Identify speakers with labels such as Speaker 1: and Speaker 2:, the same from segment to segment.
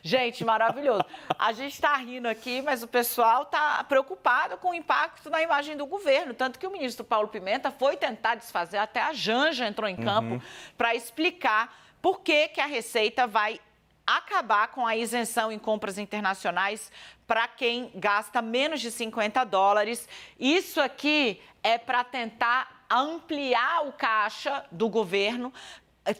Speaker 1: Gente, maravilhoso. A gente está rindo aqui, mas o pessoal está preocupado com o impacto na imagem do governo. Tanto que o ministro Paulo Pimenta foi tentar desfazer, até a Janja entrou em campo para explicar por que a Receita vai acabar com a isenção em compras internacionais para quem gasta menos de $50. Isso aqui é para tentar ampliar o caixa do governo,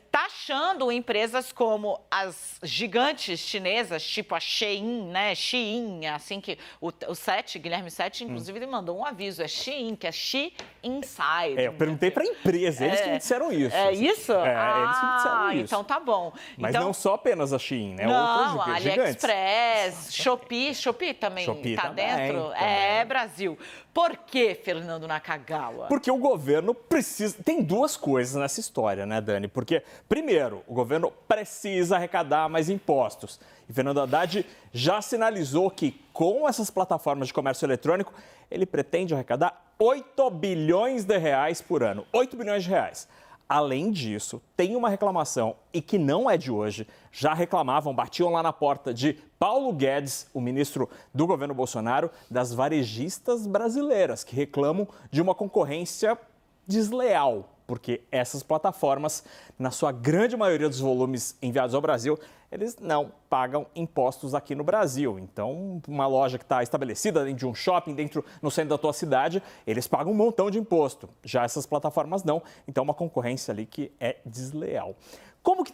Speaker 1: taxando empresas como as gigantes chinesas, tipo a Shein, né? Shein, assim que o Sete, Guilherme Sete, inclusive, ele mandou um aviso, é Shein, que é She Inside.
Speaker 2: Eu perguntei para a empresa, eles que me disseram isso.
Speaker 1: É isso?
Speaker 2: Eles que me disseram isso.
Speaker 1: Então tá bom.
Speaker 2: Mas
Speaker 1: então,
Speaker 2: não só apenas a Shein, né?
Speaker 1: Não,
Speaker 2: outras
Speaker 1: AliExpress, Shopee também está dentro?
Speaker 2: Também.
Speaker 1: Brasil. Por que, Fernando Nakagawa?
Speaker 2: Porque o governo precisa... Tem duas coisas nessa história, né, Dani? Porque, primeiro, o governo precisa arrecadar mais impostos. E Fernando Haddad já sinalizou que, com essas plataformas de comércio eletrônico, ele pretende arrecadar 8 bilhões de reais por ano. 8 bilhões de reais. Além disso, tem uma reclamação, e que não é de hoje, já reclamavam, batiam lá na porta de Paulo Guedes, o ministro do governo Bolsonaro, das varejistas brasileiras, que reclamam de uma concorrência desleal, porque essas plataformas, na sua grande maioria dos volumes enviados ao Brasil, eles não pagam impostos aqui no Brasil. Então, uma loja que está estabelecida dentro de um shopping, no centro da tua cidade, eles pagam um montão de imposto. Já essas plataformas não. Então, uma concorrência ali que é desleal. Como que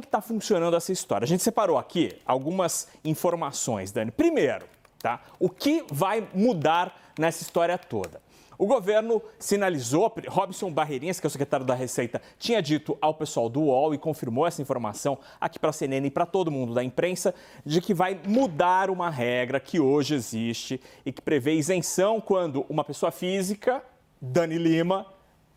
Speaker 2: está funcionando essa história? A gente separou aqui algumas informações, Dani. Primeiro, tá? O que vai mudar nessa história toda? O governo sinalizou, Robson Barreirinhas, que é o secretário da Receita, tinha dito ao pessoal do UOL e confirmou essa informação aqui para a CNN e para todo mundo da imprensa, de que vai mudar uma regra que hoje existe e que prevê isenção quando uma pessoa física, Dani Lima,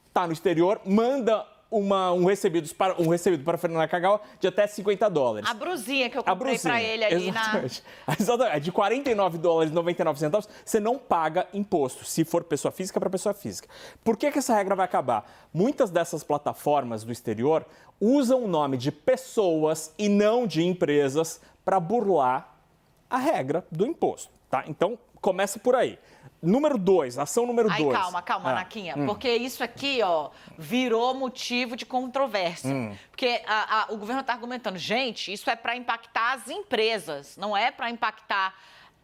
Speaker 2: está no exterior, manda um recebido para Fernando Nakagawa de até $50.
Speaker 1: A brusinha que eu comprei para ele ali
Speaker 2: exatamente. Exatamente. De $49,99, você não paga imposto, se for pessoa física para pessoa física. Por que essa regra vai acabar? Muitas dessas plataformas do exterior usam o nome de pessoas e não de empresas para burlar a regra do imposto, tá? Então, começa por aí. Número 2, ação número 2.
Speaker 1: Calma, Naquinha, porque isso aqui, virou motivo de controvérsia. Porque o governo está argumentando, gente, isso é para impactar as empresas, não é para impactar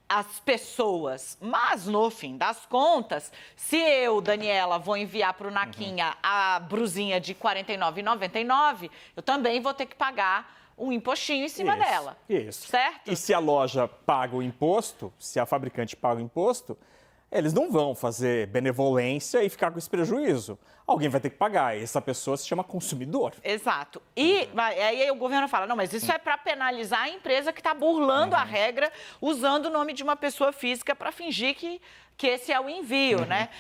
Speaker 1: as pessoas. Mas, no fim das contas, se eu, Daniela, vou enviar para o Naquinha a brusinha de R$ 49,99, eu também vou ter que pagar um impostinho em cima dela.
Speaker 2: Isso.
Speaker 1: Certo?
Speaker 2: E se a loja paga o imposto, se a fabricante paga o imposto, eles não vão fazer benevolência e ficar com esse prejuízo. Alguém vai ter que pagar. E essa pessoa se chama consumidor.
Speaker 1: Exato. E aí o governo fala, não, mas isso é para penalizar a empresa que está burlando a regra, usando o nome de uma pessoa física para fingir que esse é o envio, né?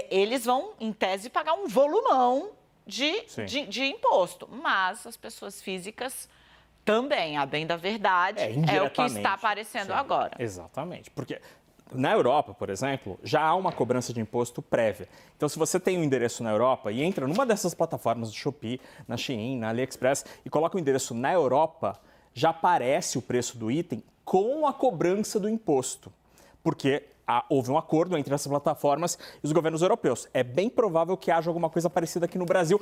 Speaker 1: Eles vão, em tese, pagar um volumão de imposto. Mas as pessoas físicas também, a bem da verdade, é o que está aparecendo agora.
Speaker 2: Exatamente. Porque na Europa, por exemplo, já há uma cobrança de imposto prévia. Então, se você tem um endereço na Europa e entra numa dessas plataformas do Shopee, na Shein, na AliExpress e coloca o endereço na Europa, já aparece o preço do item com a cobrança do imposto. Porque houve um acordo entre essas plataformas e os governos europeus. É bem provável que haja alguma coisa parecida aqui no Brasil.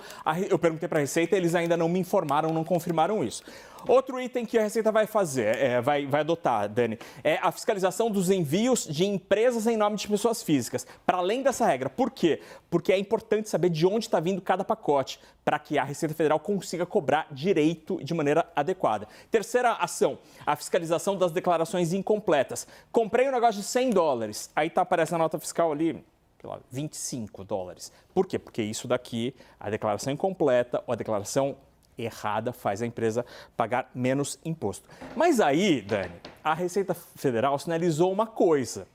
Speaker 2: Eu perguntei para a Receita, eles ainda não me informaram, não confirmaram isso. Outro item que a Receita vai fazer, vai adotar, Dani, é a fiscalização dos envios de empresas em nome de pessoas físicas, para além dessa regra. Por quê? Porque é importante saber de onde está vindo cada pacote, para que a Receita Federal consiga cobrar direito de maneira adequada. Terceira ação, a fiscalização das declarações incompletas. Comprei um negócio de $100, aí aparece na nota fiscal ali, sei lá, $25. Por quê? Porque isso daqui, a declaração incompleta ou a declaração errada faz a empresa pagar menos imposto. Mas aí, Dani, a Receita Federal sinalizou uma coisa.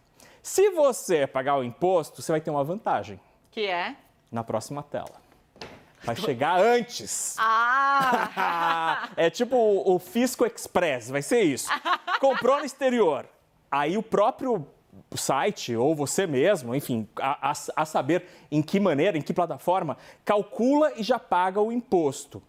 Speaker 2: Se você pagar o imposto, você vai ter uma vantagem.
Speaker 1: Que é?
Speaker 2: Na próxima tela. Vai chegar antes. É tipo o Fisco Express, vai ser isso. Comprou no exterior. Aí o próprio site, ou você mesmo, enfim, a saber em que maneira, em que plataforma, calcula e já paga o imposto.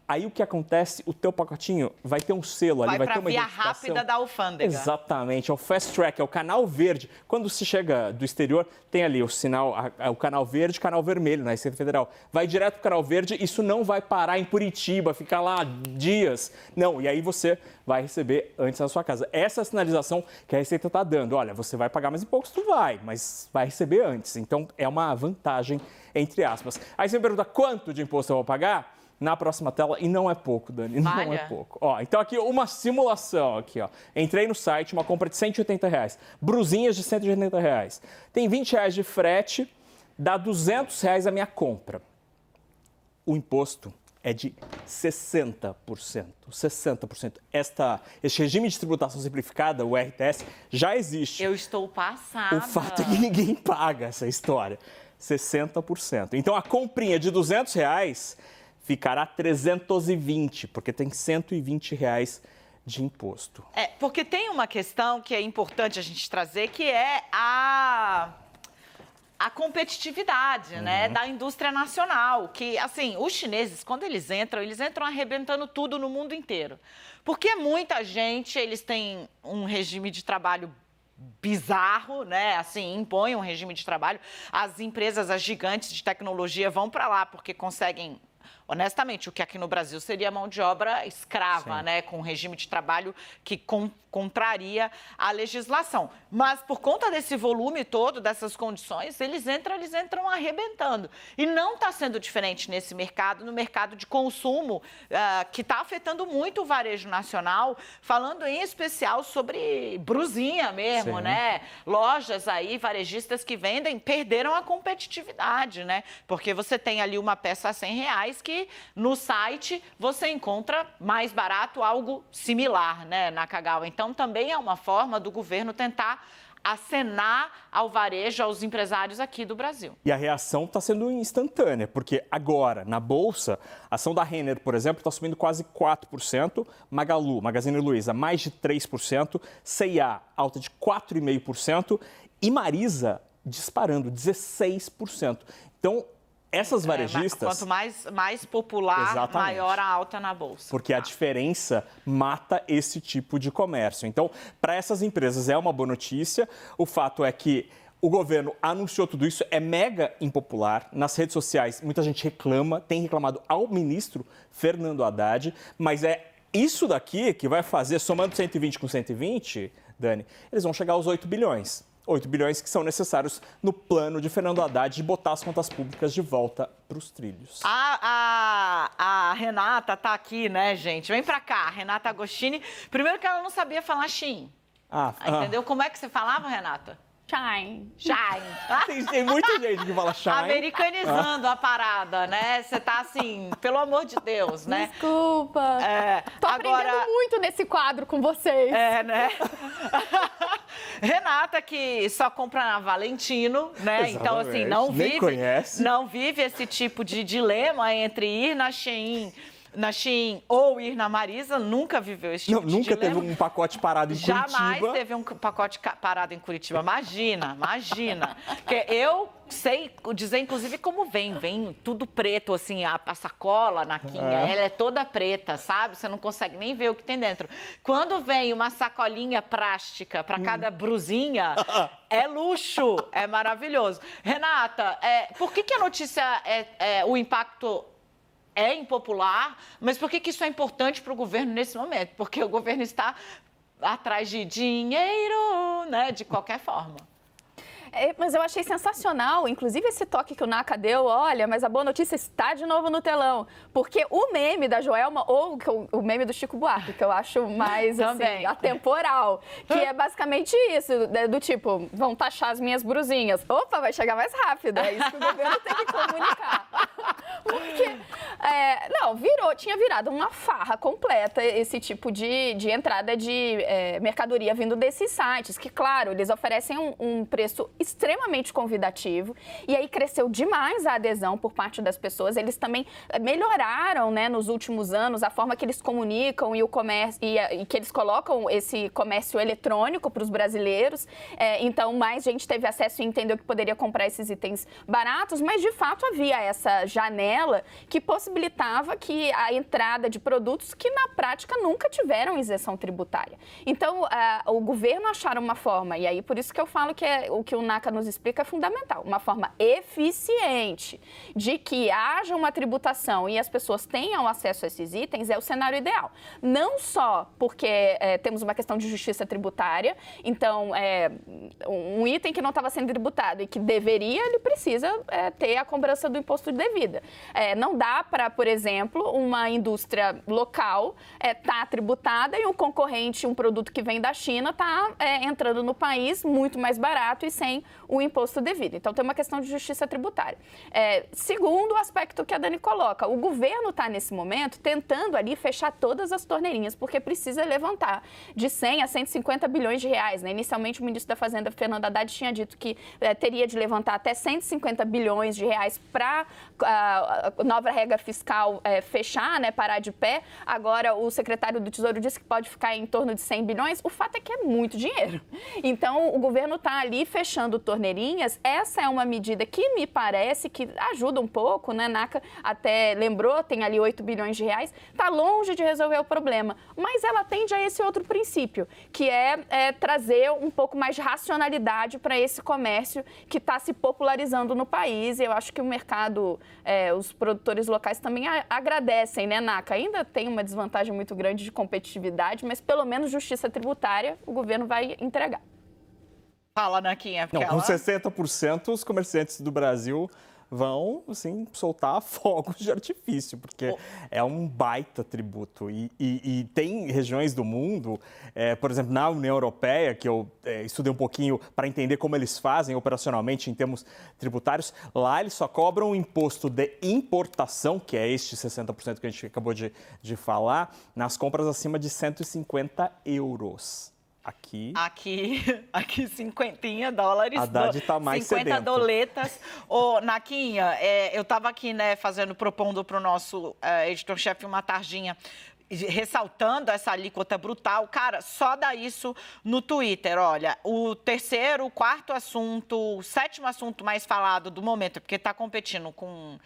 Speaker 2: Aí o que acontece? O teu pacotinho vai ter um selo ali, vai ter uma identificação.
Speaker 1: Vai para a via rápida da alfândega.
Speaker 2: Exatamente, é o Fast Track, é o canal verde. Quando se chega do exterior, tem ali o sinal, o canal verde, canal vermelho na Receita Federal. Vai direto para o canal verde, isso não vai parar em Curitiba, ficar lá dias. Não, e aí você vai receber antes na sua casa. Essa é a sinalização que a Receita está dando. Olha, você vai pagar mais imposto? Vai, mas vai receber antes. Então, é uma vantagem, entre aspas. Aí você me pergunta, quanto de imposto eu vou pagar? Na próxima tela, e não é pouco, Dani, não é pouco. Ó, então aqui uma simulação, aqui, ó. Entrei no site, uma compra de R$180, brusinhas de R$180. Tem R$20 de frete, dá R$200 a minha compra. O imposto é de 60%. 60%. Este regime de tributação simplificada, o RTS, já existe.
Speaker 1: Eu estou passada.
Speaker 2: O fato é que ninguém paga essa história. 60%. Então a comprinha de R$200 ficará 320, porque tem R$120 de imposto.
Speaker 1: Porque tem uma questão que é importante a gente trazer, que é a competitividade, né, da indústria nacional. Que, assim, os chineses, quando eles entram arrebentando tudo no mundo inteiro. Porque muita gente, eles têm um regime de trabalho bizarro, né? Assim, impõem um regime de trabalho. As empresas, as gigantes de tecnologia vão para lá porque conseguem, honestamente, o que aqui no Brasil seria mão de obra escrava, né? Com um regime de trabalho que contraria a legislação. Mas por conta desse volume todo, dessas condições, eles entram arrebentando. E não está sendo diferente nesse mercado, no mercado de consumo, que está afetando muito o varejo nacional, falando em especial sobre brusinha mesmo, né? Lojas aí, varejistas que vendem, perderam a competitividade, né? Porque você tem ali uma peça a R$100 que no site você encontra mais barato, algo similar, né, na Kagawa. Então, também é uma forma do governo tentar acenar ao varejo, aos empresários aqui do Brasil.
Speaker 2: E a reação está sendo instantânea, porque agora, na Bolsa, a ação da Renner, por exemplo, está subindo quase 4%, Magalu, Magazine Luiza, mais de 3%, C&A, alta de 4,5% e Marisa disparando 16%. Então, essas varejistas...
Speaker 1: Quanto mais popular,
Speaker 2: exatamente,
Speaker 1: maior a alta na Bolsa.
Speaker 2: Porque a diferença mata esse tipo de comércio. Então, para essas empresas é uma boa notícia. O fato é que o governo anunciou tudo isso, é mega impopular. Nas redes sociais, muita gente reclama, tem reclamado ao ministro Fernando Haddad, mas é isso daqui que vai fazer, somando 120 com 120, Dani, eles vão chegar aos 8 bilhões. 8 bilhões que são necessários no plano de Fernando Haddad de botar as contas públicas de volta para os trilhos.
Speaker 1: A Renata tá aqui, né, gente? Vem pra cá, Renata Agostini. Primeiro que ela não sabia falar Shein. Entendeu? Como é que você falava, Renata?
Speaker 3: Shine.
Speaker 2: Tem muita gente que fala Shine.
Speaker 1: Americanizando a parada, né? Você tá assim, pelo amor de Deus, né?
Speaker 3: Desculpa. Tô aprendendo muito nesse quadro com vocês.
Speaker 1: Né? Renata, que só compra na Valentino, né?
Speaker 2: Exatamente.
Speaker 1: Então, assim, não vive esse tipo de dilema entre ir na Shein ou ir na Marisa, nunca viveu esse tipo de dilema.
Speaker 2: Nunca teve um pacote parado em Curitiba.
Speaker 1: Jamais teve um pacote parado em Curitiba. Imagina. Porque eu sei dizer, inclusive, como vem tudo preto, assim, a sacola, a naquinha, ela é toda preta, sabe? Você não consegue nem ver o que tem dentro. Quando vem uma sacolinha plástica para cada brusinha, é luxo, é maravilhoso. Renata, por que a notícia o impacto é impopular, mas por que isso é importante para o governo nesse momento? Porque o governo está atrás de dinheiro, né, de qualquer forma.
Speaker 3: Mas eu achei sensacional, inclusive esse toque que o Naka deu, olha, mas a boa notícia está de novo no telão. Porque o meme da Joelma, ou o meme do Chico Buarque, que eu acho mais assim, atemporal, que é basicamente isso, do tipo, vão taxar as minhas brusinhas. Opa, vai chegar mais rápido, é isso que o governo tem que comunicar. Porque, tinha virado uma farra completa esse tipo de entrada de mercadoria vindo desses sites, que, claro, eles oferecem um preço extremamente convidativo, e aí cresceu demais a adesão por parte das pessoas. Eles também melhoraram, né, nos últimos anos a forma que eles comunicam e o comércio, e que eles colocam esse comércio eletrônico para os brasileiros. Então, mais gente teve acesso e entendeu que poderia comprar esses itens baratos, mas de fato havia essa janela janela que possibilitava que a entrada de produtos que, na prática, nunca tiveram isenção tributária. Então, o governo acharam uma forma, e aí por isso que eu falo que o que o NACA nos explica é fundamental, uma forma eficiente de que haja uma tributação e as pessoas tenham acesso a esses itens é o cenário ideal. Não só porque temos uma questão de justiça tributária, então, um item que não estava sendo tributado e que deveria, ele precisa ter a cobrança do imposto de devida. Não dá para, por exemplo, uma indústria local tá tributada e um concorrente, um produto que vem da China, está entrando no país muito mais barato e sem o imposto devido. Então, tem uma questão de justiça tributária. Segundo o aspecto que a Dani coloca, o governo está, nesse momento, tentando ali fechar todas as torneirinhas, porque precisa levantar de 100 a 150 bilhões de reais. Né? Inicialmente, o ministro da Fazenda, Fernando Haddad, tinha dito que teria de levantar até 150 bilhões de reais para a nova regra fiscal fechar, né, parar de pé. Agora, o secretário do Tesouro disse que pode ficar em torno de 100 bilhões. O fato é que é muito dinheiro. Então, o governo está ali fechando torneirinhas. Essa é uma medida que me parece que ajuda um pouco, né? NACA até lembrou, tem ali 8 bilhões de reais. Está longe de resolver o problema, mas ela tende a esse outro princípio, que é trazer um pouco mais de racionalidade para esse comércio que está se popularizando no país. E eu acho que o mercado, os produtores locais também agradecem, né, NACA? Ainda tem uma desvantagem muito grande de competitividade, mas pelo menos justiça tributária o governo vai entregar.
Speaker 1: Fala, Naquinha.
Speaker 2: Não, com 60% os comerciantes do Brasil vão, assim, soltar fogos de artifício, porque é um baita tributo. E tem regiões do mundo, por exemplo, na União Europeia, que eu estudei um pouquinho para entender como eles fazem operacionalmente em termos tributários, lá eles só cobram o imposto de importação, que é este 60% que a gente acabou de falar, nas compras acima de 150 euros. Aqui, $50. Haddad tá mais
Speaker 1: 50
Speaker 2: sedento.
Speaker 1: doletas. Ô, Naquinha, eu estava aqui, né, propondo para o nosso editor-chefe uma tarjinha, ressaltando essa alíquota brutal. Cara, só dá isso no Twitter. Olha, o terceiro, o quarto assunto, o sétimo assunto mais falado do momento, porque está competindo com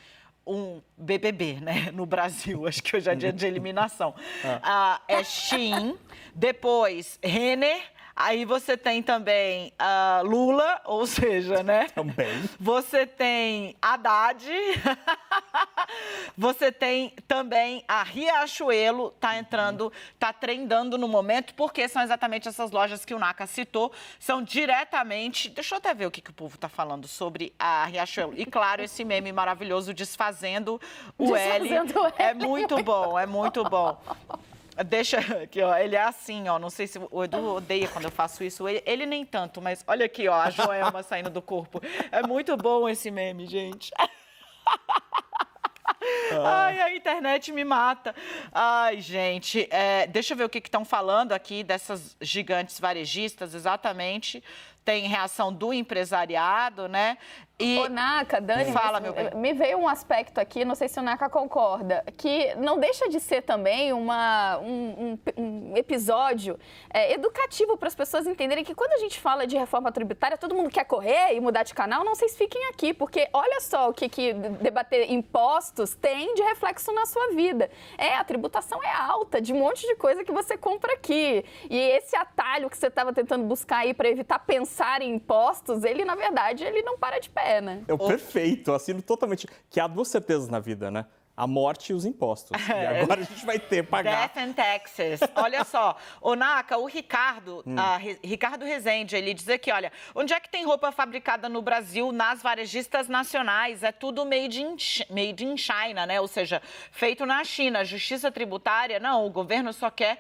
Speaker 1: um BBB, né, no Brasil. Acho que hoje é dia de eliminação. É Shein, depois Renner, aí você tem também Lula, ou seja, né?
Speaker 2: Também.
Speaker 1: Você tem Haddad, você tem também a Riachuelo, tá trendando no momento, porque são exatamente essas lojas que o NACA citou, são diretamente... Deixa eu até ver o que o povo tá falando sobre a Riachuelo. E, claro, esse meme maravilhoso, desfazendo o L. É muito bom, é muito bom. Deixa aqui, ó, ele é assim, ó, não sei se o Edu odeia quando eu faço isso, ele nem tanto, mas olha aqui, ó, a Joelma saindo do corpo. É muito bom esse meme, gente. Ai, a internet me mata. Ai, gente, deixa eu ver o que estão falando aqui dessas gigantes varejistas, exatamente. Tem reação do empresariado, né?
Speaker 3: Ô, NACA, Dani,
Speaker 1: fala, meu bem.
Speaker 3: Me veio um aspecto aqui, não sei se o NACA concorda, que não deixa de ser também um episódio educativo para as pessoas entenderem que quando a gente fala de reforma tributária, todo mundo quer correr e mudar de canal. Não, vocês fiquem aqui, porque olha só o que debater impostos tem de reflexo na sua vida. A tributação é alta de um monte de coisa que você compra aqui. E esse atalho que você estava tentando buscar aí para evitar pensar em impostos, ele, na verdade, ele não para de pé. Né?
Speaker 2: Perfeito, assino totalmente. Que há duas certezas na vida, né? A morte e os impostos. E agora a gente vai ter que pagar.
Speaker 1: Death and taxes. Olha só, o NACA, o Ricardo Rezende, ele diz aqui, olha, onde é que tem roupa fabricada no Brasil nas varejistas nacionais? É tudo made in China, né? Ou seja, feito na China. Justiça tributária, não, o governo só quer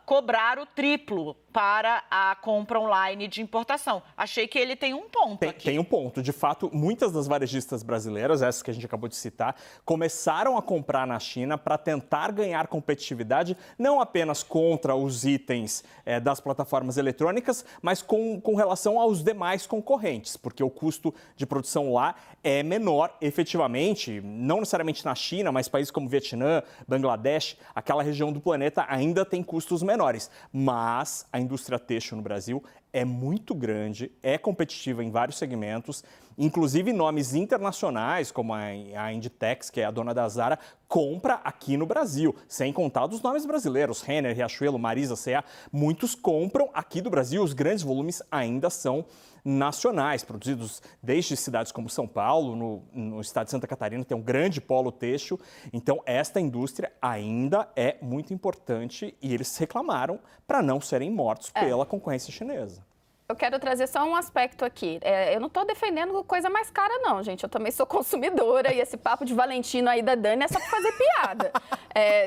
Speaker 1: cobrar o triplo para a compra online de importação. Achei que ele tem um ponto aqui.
Speaker 2: Tem um ponto. De fato, muitas das varejistas brasileiras, essas que a gente acabou de citar, começaram a comprar na China para tentar ganhar competitividade, não apenas contra os itens das plataformas eletrônicas, mas com relação aos demais concorrentes, porque o custo de produção lá é menor, efetivamente, não necessariamente na China, mas países como Vietnã, Bangladesh, aquela região do planeta ainda tem custos menores, mas a indústria têxtil no Brasil é muito grande, é competitiva em vários segmentos, inclusive nomes internacionais, como a Inditex, que é a dona da Zara, compra aqui no Brasil, sem contar dos nomes brasileiros, Renner, Riachuelo, Marisa, C&A, muitos compram aqui do Brasil, os grandes volumes ainda são nacionais, produzidos desde cidades como São Paulo, no estado de Santa Catarina tem um grande polo têxtil, então esta indústria ainda é muito importante e eles reclamaram para não serem mortos pela concorrência chinesa.
Speaker 3: Eu quero trazer só um aspecto aqui. Eu não estou defendendo coisa mais cara, não, gente. Eu também sou consumidora e esse papo de Valentino aí da Dani é só para fazer piada.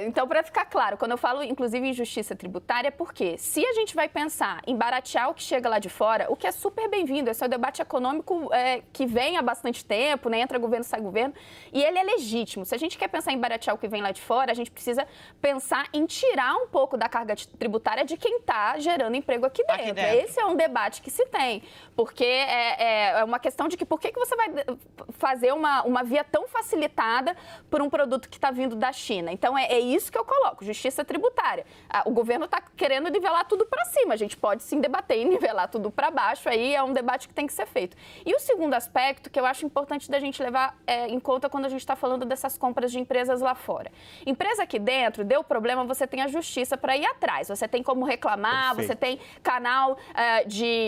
Speaker 3: Então, para ficar claro, quando eu falo, inclusive, em justiça tributária, porque se a gente vai pensar em baratear o que chega lá de fora, o que é super bem-vindo, esse é o debate econômico que vem há bastante tempo, né? Entra governo, sai governo, e ele é legítimo. Se a gente quer pensar em baratear o que vem lá de fora, a gente precisa pensar em tirar um pouco da carga tributária de quem está gerando emprego aqui dentro. Esse é um debate que se tem, porque é uma questão de que por que você vai fazer uma via tão facilitada por um produto que está vindo da China. Então, é isso que eu coloco, justiça tributária. O governo está querendo nivelar tudo para cima, a gente pode sim debater e nivelar tudo para baixo, aí é um debate que tem que ser feito. E o segundo aspecto que eu acho importante da gente levar em conta quando a gente está falando dessas compras de empresas lá fora. Empresa aqui dentro, deu problema, você tem a justiça para ir atrás, você tem como reclamar,
Speaker 2: Perfeito.
Speaker 3: você tem canal de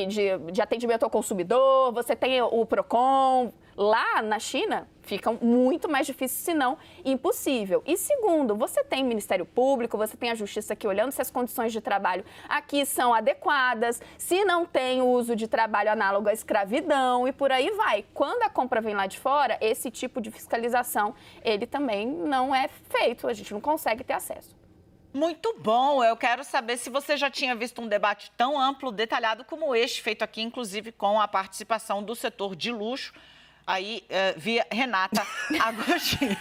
Speaker 3: atendimento ao consumidor, você tem o PROCON. Lá na China, fica muito mais difícil, se não impossível. E segundo, você tem Ministério Público, você tem a Justiça aqui olhando se as condições de trabalho aqui são adequadas, se não tem o uso de trabalho análogo à escravidão e por aí vai. Quando a compra vem lá de fora, esse tipo de fiscalização, ele também não é feito, a gente não consegue ter acesso.
Speaker 1: Muito bom. Eu quero saber se você já tinha visto um debate tão amplo, detalhado como este, feito aqui, inclusive, com a participação do setor de luxo, aí via Renata Agostinho.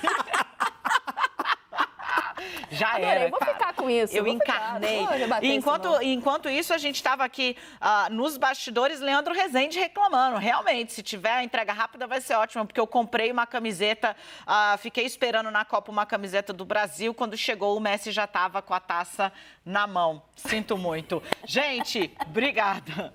Speaker 1: Já
Speaker 3: Adorei,
Speaker 1: era,
Speaker 3: eu vou
Speaker 1: cara.
Speaker 3: ficar com isso.
Speaker 1: Eu encarnei. Enquanto isso, a gente estava aqui nos bastidores, Leandro Rezende reclamando. Realmente, se tiver a entrega rápida, vai ser ótimo, porque eu comprei uma camiseta, fiquei esperando na Copa uma camiseta do Brasil. Quando chegou, o Messi já estava com a taça na mão. Sinto muito. Gente, obrigada.